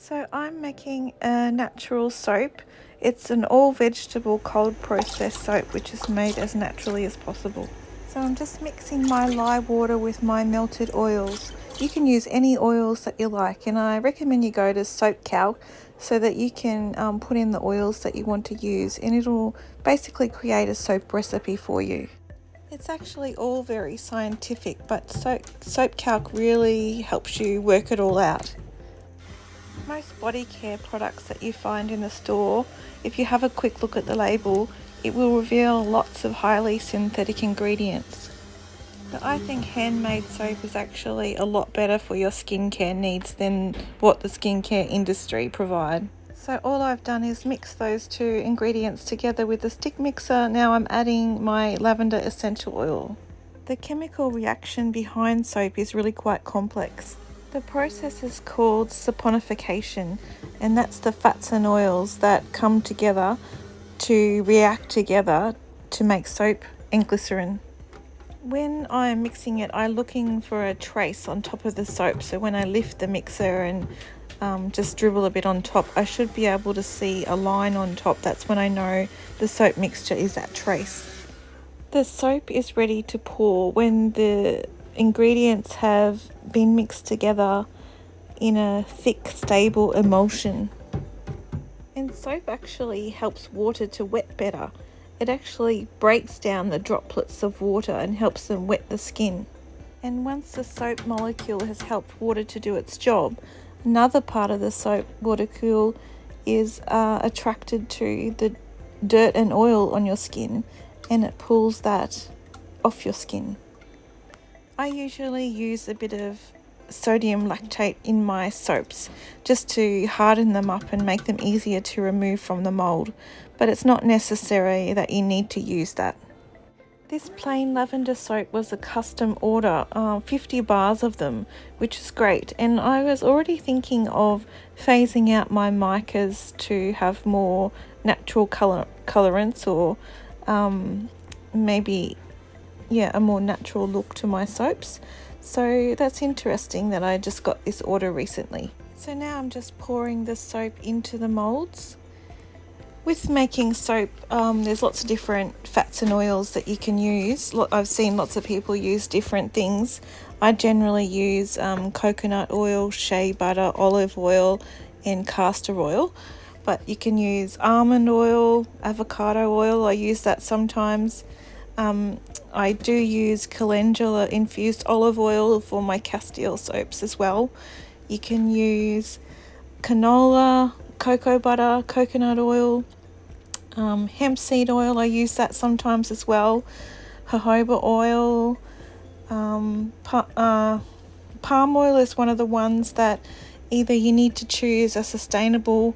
So I'm making a natural soap. It's an all vegetable cold processed soap which is made as naturally as possible. So I'm just mixing my lye water with my melted oils. You can use any oils that you like, and I recommend you go to Soap Calc so that you can put in the oils that you want to use, and it'll basically create a soap recipe for you. It's actually all very scientific, but Soap Calc really helps you work it all out. Most body care products that you find in the store, if you have a quick look at the label, it will reveal lots of highly synthetic ingredients. So I think handmade soap is actually a lot better for your skincare needs than what the skincare industry provide. So all I've done is mix those two ingredients together with the stick mixer. Now I'm adding my lavender essential oil. The chemical reaction behind soap is really quite complex. The process is called saponification, and that's the fats and oils that come together to react together to make soap and glycerin. When I'm mixing it, I'm looking for a trace on top of the soap, so when I lift the mixer and just dribble a bit on top, I should be able to see a line on top. That's when I know the soap mixture is that trace. The soap is ready to pour when the ingredients have been mixed together in a thick, stable emulsion. And soap actually helps water to wet better. It actually breaks down the droplets of water and helps them wet the skin. And once the soap molecule has helped water to do its job, another part of the soap molecule is attracted to the dirt and oil on your skin, and it pulls that off your skin. I usually use a bit of sodium lactate in my soaps just to harden them up and make them easier to remove from the mold, but it's not necessary that you need to use that. This plain lavender soap was a custom order, 50 bars of them, which is great, and I was already thinking of phasing out my micas to have more natural colorants, or maybe a more natural look to my soaps. So that's interesting that I just got this order recently. So now I'm just pouring the soap into the molds. With making soap, there's lots of different fats and oils that you can use. I've seen lots of people use different things. I generally use coconut oil, shea butter, olive oil and castor oil, but you can use almond oil, avocado oil. I use that sometimes. I do use calendula infused olive oil for my Castile soaps as well. You can use canola, cocoa butter, coconut oil, hemp seed oil. I use that sometimes as well. Jojoba oil, palm oil is one of the ones that either you need to choose a sustainable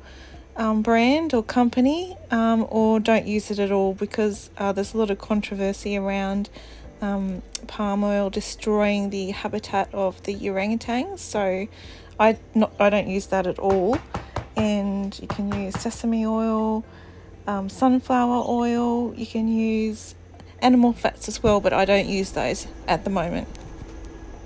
brand or company, or don't use it at all, because there's a lot of controversy around palm oil destroying the habitat of the orangutans, so I don't use that at all. And you can use sesame oil, sunflower oil, you can use animal fats as well, but I don't use those at the moment.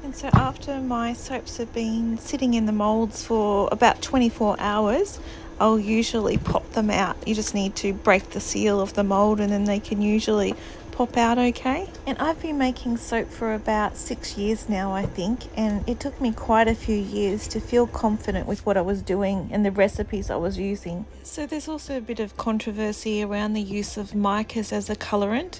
And so after my soaps have been sitting in the molds for about 24 hours, I'll usually pop them out. You just need to break the seal of the mold and then they can usually pop out okay. And I've been making soap for about 6 years now, I think, and it took me quite a few years to feel confident with what I was doing and the recipes I was using. So there's also a bit of controversy around the use of micas as a colorant,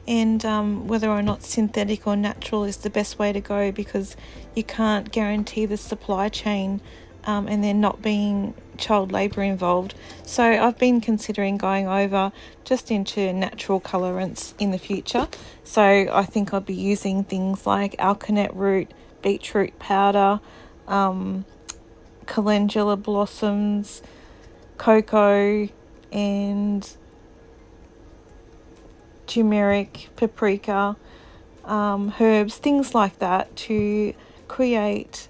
and whether or not synthetic or natural is the best way to go, because you can't guarantee the supply chain and there not being child labour involved. So I've been considering going over just into natural colorants in the future. So I think I'll be using things like alkanet root, beetroot powder, calendula blossoms, cocoa and turmeric, paprika, herbs, things like that, to create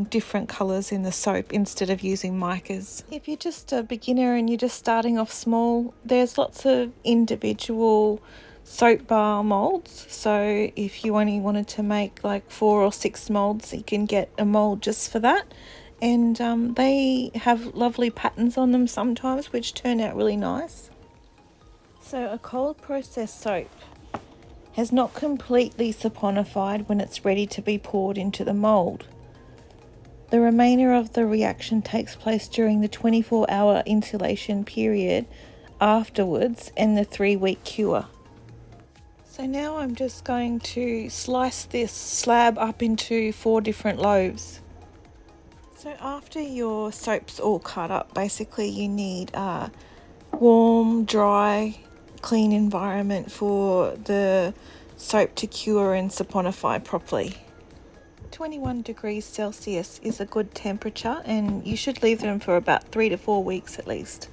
different colours in the soap instead of using micas. If you're just a beginner and you're just starting off small, there's lots of individual soap bar molds. So if you only wanted to make like 4 or 6 molds, you can get a mold just for that, and they have lovely patterns on them sometimes, which turn out really nice. So a cold process soap has not completely saponified when it's ready to be poured into the mould. The remainder of the reaction takes place during the 24-hour insulation period afterwards and the 3-week cure. So now I'm just going to slice this slab up into 4 different loaves. So after your soap's all cut up, basically you need a warm, dry, clean environment for the soap to cure and saponify properly. 21 degrees Celsius is a good temperature, and you should leave them for about 3 to 4 weeks at least.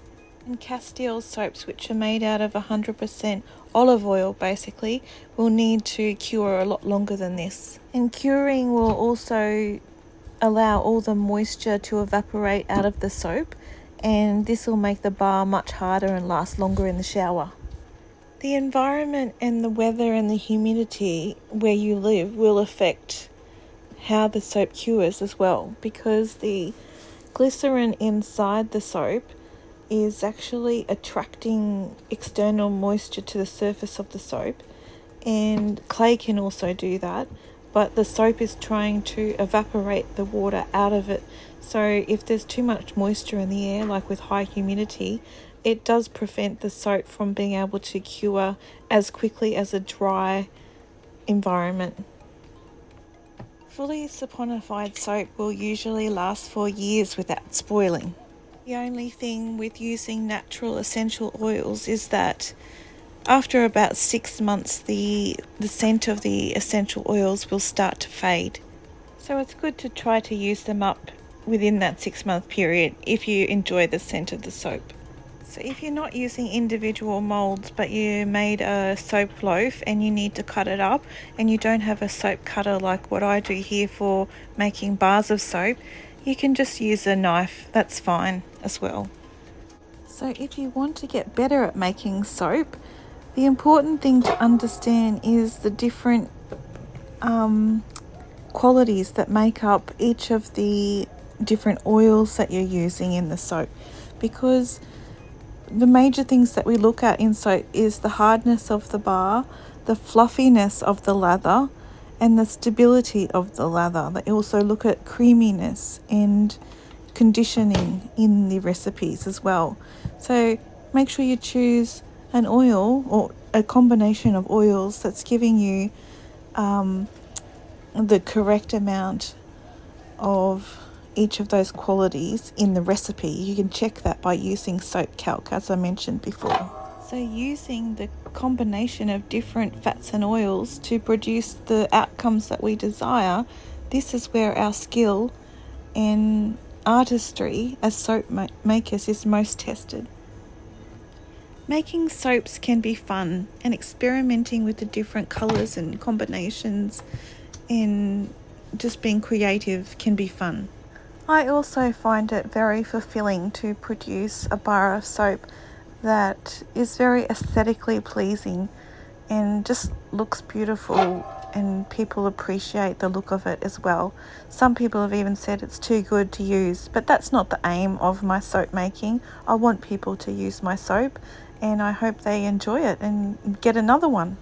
And Castile soaps, which are made out of 100% olive oil basically, will need to cure a lot longer than this. And curing will also allow all the moisture to evaporate out of the soap, and this will make the bar much harder and last longer in the shower. The environment and the weather and the humidity where you live will affect how the soap cures as well, because the glycerin inside the soap is actually attracting external moisture to the surface of the soap, and clay can also do that, but the soap is trying to evaporate the water out of it. So if there's too much moisture in the air, like with high humidity, it does prevent the soap from being able to cure as quickly as a dry environment. Fully saponified soap will usually last for years without spoiling. The only thing with using natural essential oils is that after about 6 months the scent of the essential oils will start to fade. So it's good to try to use them up within that 6-month period if you enjoy the scent of the soap. So if you're not using individual molds but you made a soap loaf and you need to cut it up and you don't have a soap cutter like what I do here for making bars of soap, you can just use a knife, that's fine as well. So if you want to get better at making soap, the important thing to understand is the different qualities that make up each of the different oils that you're using in the soap, because the major things that we look at in soap is the hardness of the bar, the fluffiness of the lather, and the stability of the lather. They also look at creaminess and conditioning in the recipes as well. So make sure you choose an oil or a combination of oils that's giving you the correct amount of each of those qualities in the recipe. You can check that by using soap calc, as I mentioned before. So using the combination of different fats and oils to produce the outcomes that we desire, this is where our skill and artistry as soap makers is most tested. Making soaps can be fun, and experimenting with the different colours and combinations and just being creative can be fun. I also find it very fulfilling to produce a bar of soap that is very aesthetically pleasing and just looks beautiful, and people appreciate the look of it as well. Some people have even said it's too good to use, but that's not the aim of my soap making. I want people to use my soap, and I hope they enjoy it and get another one.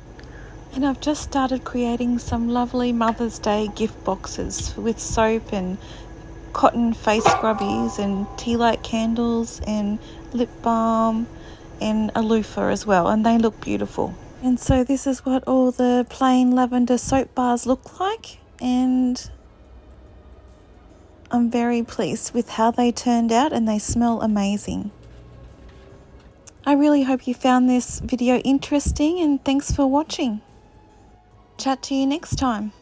And I've just started creating some lovely Mother's Day gift boxes with soap and cotton face scrubbies and tea light candles and lip balm and a loofah as well, and they look beautiful. And so this is what all the plain lavender soap bars look like, and I'm very pleased with how they turned out, and they smell amazing. I really hope you found this video interesting, and thanks for watching. Chat to you next time.